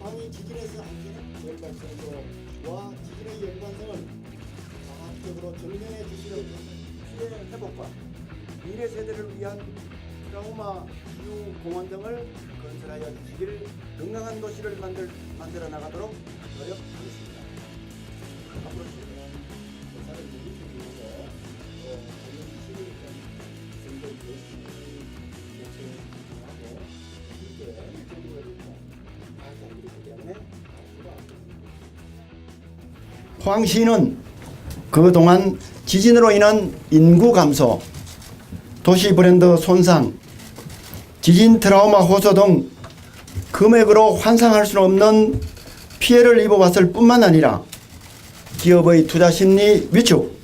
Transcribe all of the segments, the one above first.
항이 지진에서 안기는 열발전소와 지진의 연관성을 과학적으로 증명해 주시는 피해 회복과 미래 세대를 위한 트라우마 치유 공원 등을 건설하여 주시길 건강한 도시를 만들어 나가도록 노력하겠습니다. 앞으로 저희는 조사를 늘리기 위해서 관련 지식을 정도 열심히 대처하고 함께 정부에 발전드리기 때문에 포항시는 그동안 지진으로 인한 인구 감소, 도시 브랜드 손상, 지진 트라우마 호소 등 금액으로 환상할 수 없는 피해를 입어왔을 뿐만 아니라 기업의 투자 심리 위축,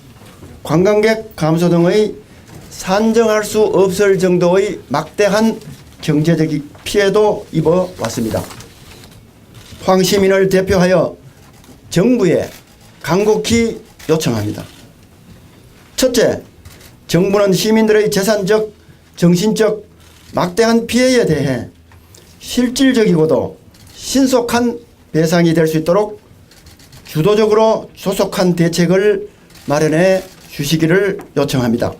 관광객 감소 등의 산정할 수 없을 정도의 막대한 경제적 피해도 입어왔습니다. 포항시민을 대표하여 정부에 간곡히 요청합니다. 첫째, 정부는 시민들의 재산적, 정신적 막대한 피해에 대해 실질적이고도 신속한 배상이 될 수 있도록 주도적으로 조속한 대책을 마련해 주시기를 요청합니다.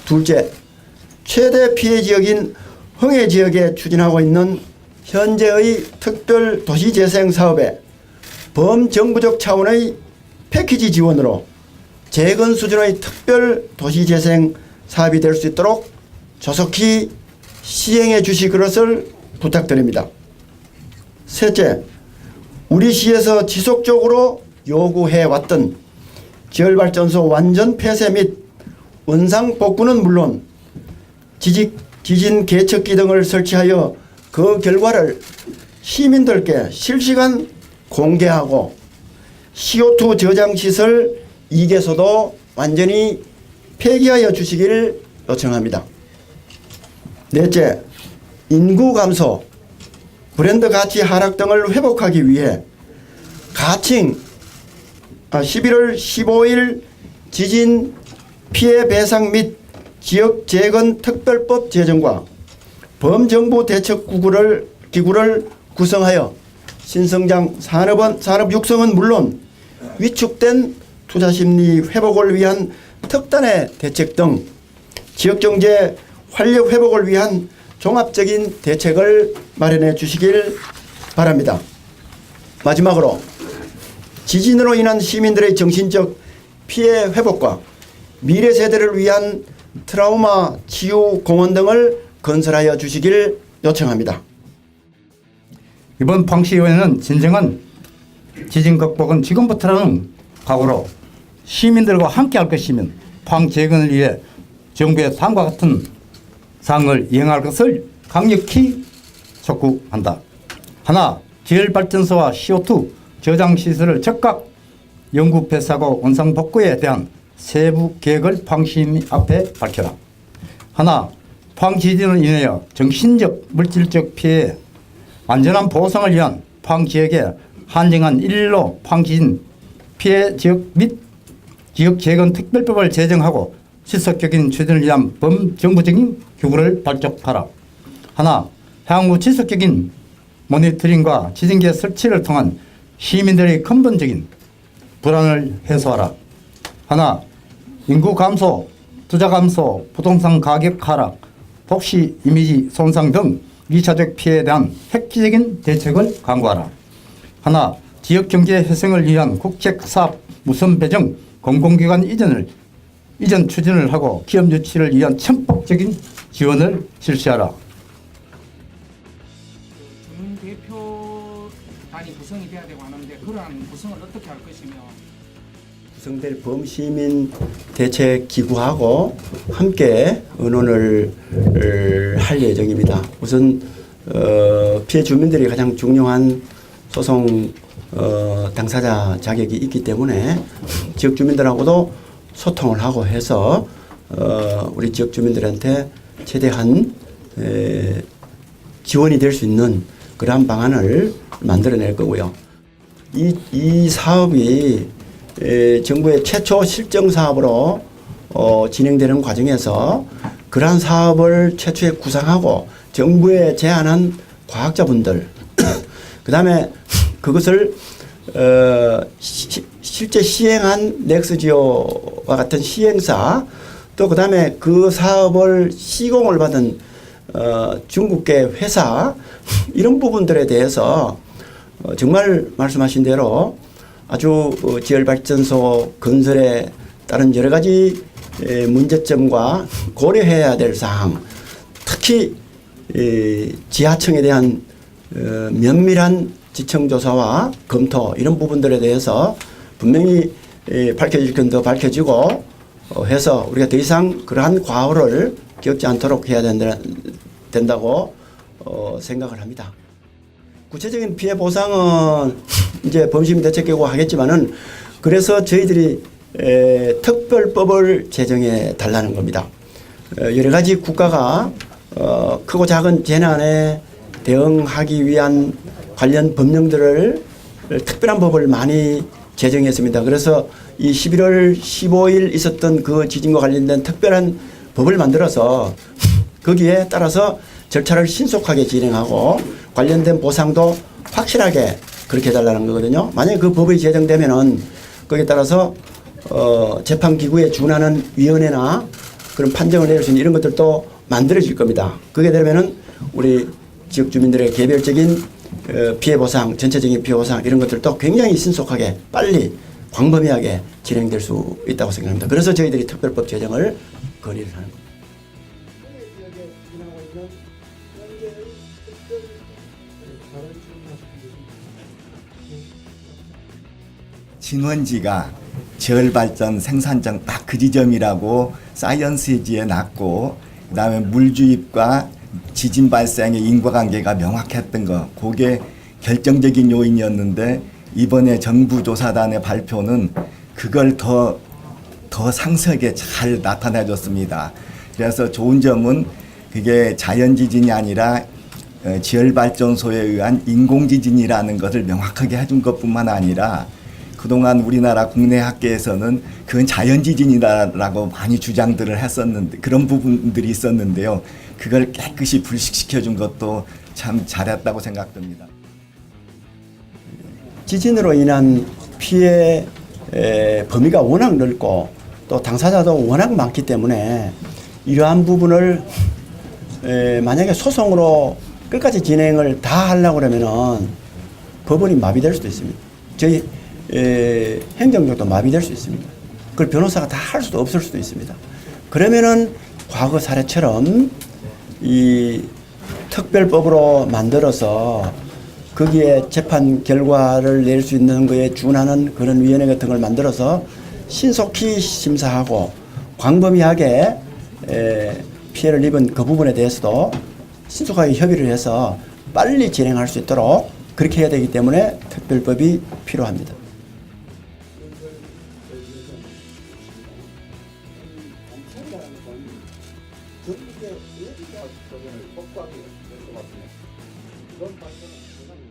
둘째, 최대 피해 지역인 흥해 지역에 추진하고 있는 현재의 특별 도시재생 사업에 범정부적 차원의 패키지 지원으로 재건 수준의 특별 도시재생 사업이 될 수 있도록 조속히 시행해 주실 것을 부탁드립니다. 셋째, 우리 시에서 지속적으로 요구해왔던 지열발전소 완전 폐쇄 및 원상 복구는 물론 지진 계측기 등을 설치하여 그 결과를 시민들께 실시간 공개하고 CO2 저장시설 2개소도 완전히 폐기하여 주시기를 요청합니다. 넷째, 인구 감소, 브랜드 가치 하락 등을 회복하기 위해 가칭 11월 15일 지진 피해 배상 및 지역 재건 특별법 제정과 범정부 대책 기구를 구성하여 신성장 산업 육성은 물론 위축된 투자심리 회복을 위한 특단의 대책 등 지역경제 활력 회복을 위한 종합적인 대책을 마련해 주시길 바랍니다. 마지막으로 지진으로 인한 시민들의 정신적 피해 회복과 미래 세대를 위한 트라우마 치유 공원 등을 건설하여 주시길 요청합니다. 이번 포항시의회는 진정한 지진 극복은 지금부터라는 각오로 시민들과 함께 할 것이면 포항 재건을 위해 정부의 다음과 같은 사항을 이행할 것을 강력히 촉구한다. 하나, 지열발전소와 CO2 저장시설을 즉각 영구 폐쇄하고 원상 복구에 대한 세부 계획을 포항시민 앞에 밝혀라. 하나, 포항 지진으로 인하여 정신적, 물질적 피해 안전한 보상을 위한 포항 지역에 한정한 일일로 포항 지진 피해 지역 및 지역 재건 특별법을 제정하고 지속적인 추진을 위한 범정부적인 기구를 발족하라. 하나, 향후 지속적인 모니터링과 지진계 설치를 통한 시민들의 근본적인 불안을 해소하라. 하나, 인구 감소, 투자 감소, 부동산 가격 하락, 도시 이미지 손상 등 2차적 피해에 대한 획기적인 대책을 강구하라. 하나, 지역경제 회생을 위한 국책사업 무선 배정 공공기관 이전 추진을 하고 기업 유치를 위한 전폭적인 지원을 실시하라. 주민 대표단이 구성이 돼야 되고 하는데 그러한 구성을 어떻게 할 것이며 구성될 범시민 대책 기구하고 함께 의논을 할 예정입니다. 우선 피해 주민들이 가장 중요한 소송 당사자 자격이 있기 때문에 지역 주민들하고도 소통을 하고 해서 우리 지역 주민들한테 최대한 지원이 될 수 있는 그러한 방안을 만들어낼 거고요. 이 사업이 정부의 최초 실정 사업으로 진행되는 과정에서 그러한 사업을 최초에 구상하고 정부에 제안한 과학자분들 그다음에 그것을 실제 시행한 넥스지오와 같은 시행사, 또 그다음에 그 사업을 시공을 받은 중국계 회사, 이런 부분들에 대해서 정말 말씀하신 대로 아주 지열발전소 건설에 따른 여러 가지 문제점과 고려해야 될 사항, 특히 지하청에 대한 면밀한 지청조사와 검토, 이런 부분들에 대해서 분명히 밝혀질 건 더 밝혀지고 해서 우리가 더 이상 그러한 과오를 겪지 않도록 해야 된다고 생각을 합니다. 구체적인 피해 보상은 이제 범심대책계고 하겠지만은, 그래서 저희들이 특별법을 제정해 달라는 겁니다. 여러 가지 국가가 크고 작은 재난에 대응하기 위한 관련 법령들을 특별한 법을 많이 제정했습니다. 그래서 이 11월 15일 있었던 그 지진과 관련된 특별한 법을 만들어서 거기에 따라서 절차를 신속하게 진행하고 관련된 보상도 확실하게 그렇게 해달라는 거거든요. 만약에 그 법이 제정되면은 거기에 따라서 재판기구에 준하는 위원회나 그런 판정을 내릴 수 있는 이런 것들도 만들어질 겁니다. 그게 되면은 우리 지역 주민들의 개별적인 피해 보상, 전체적인 피해 보상, 이런 것들도 굉장히 신속하게 빨리 광범위하게 진행될 수 있다고 생각합니다. 그래서 저희들이 특별법 제정을 건의를 하는 겁니다. 진원지가 지열발전 생산장 딱 그 지점이라고 사이언스지에 났고, 그다음에 물주입과 지진 발생의 인과관계가 명확했던 거, 그게 결정적인 요인이었는데, 이번에 정부조사단의 발표는 그걸 더 상세하게 잘 나타내줬습니다. 그래서 좋은 점은 그게 자연지진이 아니라 지열발전소에 의한 인공지진이라는 것을 명확하게 해준 것뿐만 아니라, 그동안 우리나라 국내 학계에서는 그건 자연지진이라고 많이 주장들을 했었는데, 그런 부분들이 있었는데요. 그걸 깨끗이 불식시켜준 것도 참 잘했다고 생각됩니다. 지진으로 인한 피해 범위가 워낙 넓고 또 당사자도 워낙 많기 때문에 이러한 부분을 만약에 소송으로 끝까지 진행을 다 하려고 그러면은 법원이 마비될 수도 있습니다. 저희 행정력도 마비될 수 있습니다. 그걸 변호사가 다 할 수도 없을 수도 있습니다. 그러면은 과거 사례처럼 이 특별법으로 만들어서 거기에 재판 결과를 낼 수 있는 거에 준하는 그런 위원회 같은 걸 만들어서 신속히 심사하고 광범위하게 피해를 입은 그 부분에 대해서도 신속하게 협의를 해서 빨리 진행할 수 있도록 그렇게 해야 되기 때문에 특별법이 필요합니다. 전국에 어디가 법과학이 될것 같습니다. 그런 발전은